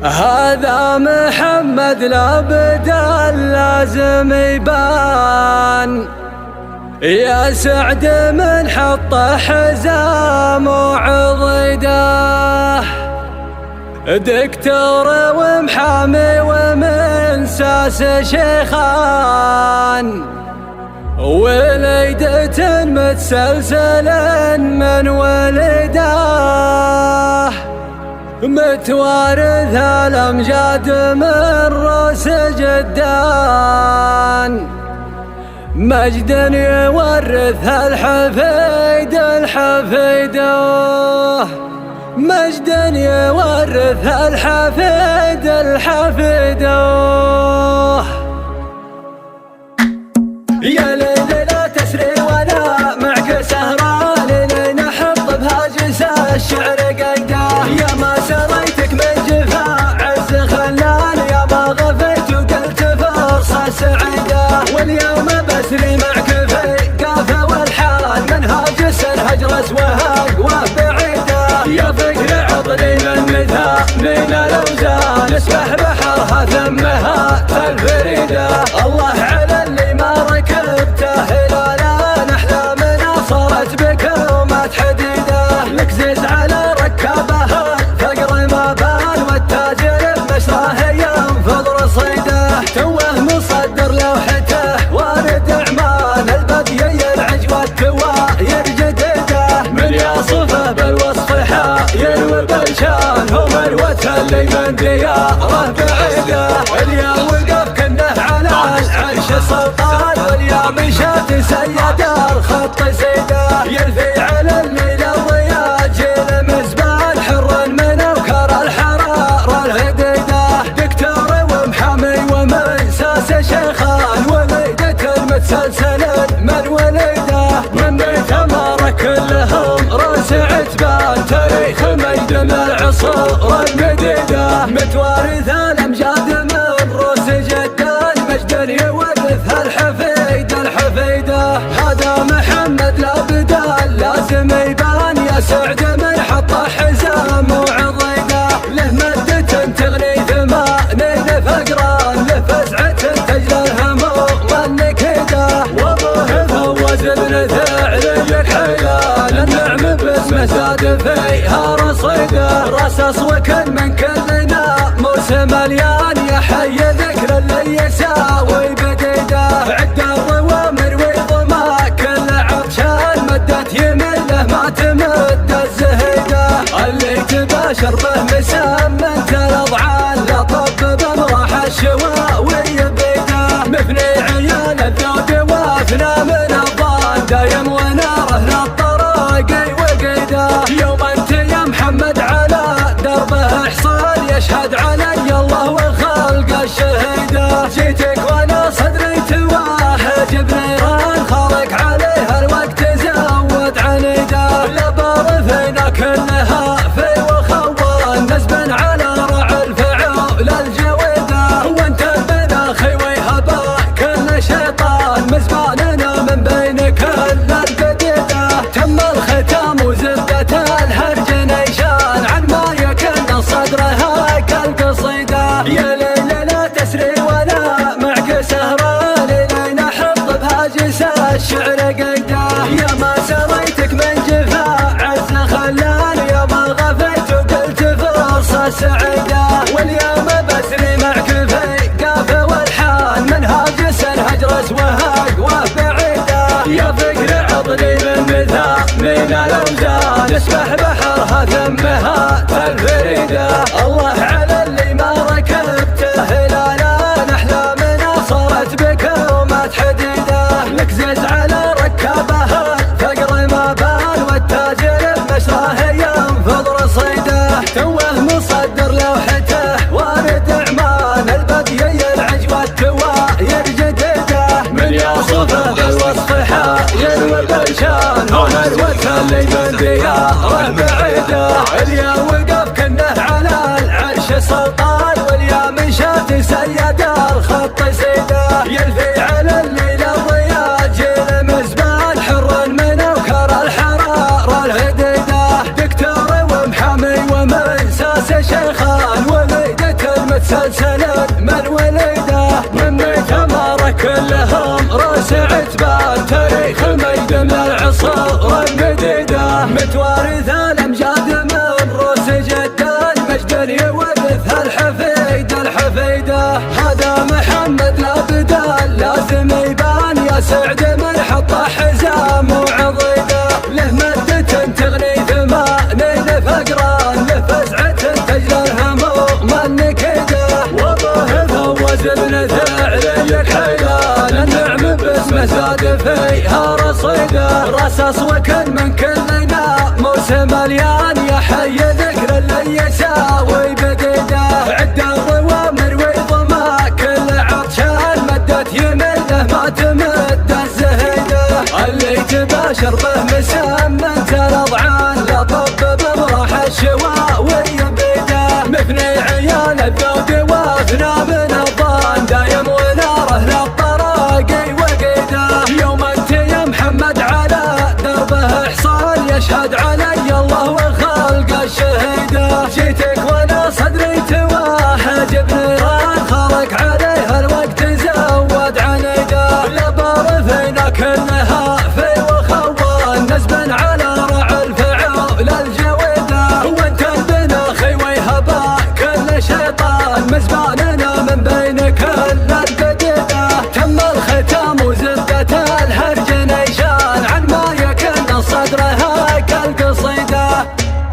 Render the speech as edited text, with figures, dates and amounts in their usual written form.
هذا محمد لابد لازم يبان، يا سعد من حط حزام وعضده، دكتور ومحامي ومن ساس شيخان، وليدة متسلسل من ولده، متوارث الأمجاد من رأس جدان، مجدا يورث الحفيد الحفيده، مجدا يورث الحفيد الحفيده. يا ليل لا تسري ولا معك سهران، لين احط بهاجس الشعر قيده، يا ما سريتك من جفا عز خلان، يا ما غفيت وقلت فرصه سعيده، واليوم بسري معك في قافه والحال، من هاجس هجرس وهقوه بعيده، يا فكر عطني من متى من الاوزان، اسبح بحرها ثمها الفريده، الله على اللي ما ركبته هلالان، احلامنا صارت بكلمات حديده، لك زيز على ركابها الفقر ما بان، والتاجر بمشراه ينفض رصيده، توه مصدر لوحته وارد اعمال، البدي العجوه التواير جديده، من يصفه بالوصف حاير وبالشان، هو مروه اللي من دياره بعيده، اليا وقف كنه على العرش سلطان، واليا مشات سيد الخط سيده، يرثي على الليل الضياء جيل مزبان، حر من اوكر الحراره الهديده، دكتور ومحامي ومن ساس شيخان، وليدة متسلسل من وليده، من بيت اماره كلهم راس عتبان، تاريخ مجد من العصور المديده، متوارث الامجاد من روس جدان، مجدا يورث الحفيد الحفيده، هذا محمد لابد لازم يبان، يا سعد من حط حزام وعضيده، له مدة تغني ثمانين فقران، له فزعة تجلى الهموم والنكيده، وابوه فوز بن ثعلي الحيان، النعم باسمه زاد فيها رصيده، رصص وكن من كلنا موسم مليان، يا حي ذكر اللي يساوي بديده، عد الروامر وضما كل عطشان، مدت يمينه ما تمد الزهيده، اللي تباشر به مسمنت الاضعان، لا طب بمراح الشواوي بيده، مفني عيال الذود وافنى من الضال، دايم وناره للطراقي وقيده، يوم انت يا محمد على دربه حصان، يشهد علي الله والخلق الشهيده، جيتك وانا صدري تواهج بنيران، خالق عليها الوقت زود عنيده، لبار فينا كلها في وخوان، نسبا على رع الفعول الجويده، وانت بن اخي ويهبا كل شيطان، مزباننا من بين كل القديده، تم الختام وزبده الهرج نيشان، عن ما يكن صدرها كالقصيده، يا ليل لا تسري ولا معك سهران، لين احط بهاجس الشعر قيده، يا ما سريتك من جفا عز خلان، يا ما غفيت وقلت فرصه سعيده، واليوم بسري معك في قافه والحان، من هاجس هجرس وهقوه بعيده، يا فكر عطني من متى من الاوزان، اسبح بحرها ثمها الفريده، الله على اللي ما ركبته هلالان، احلامنا صارت بكلمات حديده، لك زيز على ركابها الفقر ما بان، والتاجر بمشراه ينفض رصيده، توه مصدر لوحته وارد اعمال، البدي العجوه التواير جديده، من يوصفه بالوصف حاير وبالشان، هو مروه اللي من دياره بعيده، اليا وقف كنه على العرش سلطان، واليا مشات سيد الخط سيده، يرثي على الليل الضياء جيل مزبان، حر من اوكر الحراره الهديده، دكتور ومحامي ومن ساس شيخان، وليدة سلسلة من ولده من بيت أماره كلهم راس عتبان تاريخ المجد من العصور المديدة متوارث الأمجاد من روس جده المجد يورثها الحفيدة هذا محمد لابد لازم يبان يا سعد من حطه حزام وعضيده له مدة تغني ثمانين فقران له فزعة تجلى الهموم النكيده وابوه فوز ابن ثعليك حيلان النعم باسمه زاد فيها رصيده رصاص وكن من كلنا موسم مليان يا حي ذكر اللي يساوي بديده عد الروامر ويضمى كل عطشان مدت يمينه ما تمد الزهيده اللي تباشر به مسمن الاضعان لا طب بمراح الشواء ويبيده مفني عيال الذود وافنى من الظان دايم وناره للطراقي وقيده يوم انت يا محمد على دربه حصان يشهد علي الله وخلق الشهيده جيتك وانا صدري تواهج بنيران خلق عليها الوقت زود عنيده لبار فينا كلها في وخوان نزبا على رع الفعول الجويده وانت بنا خوي هبا كل شيطان مزبان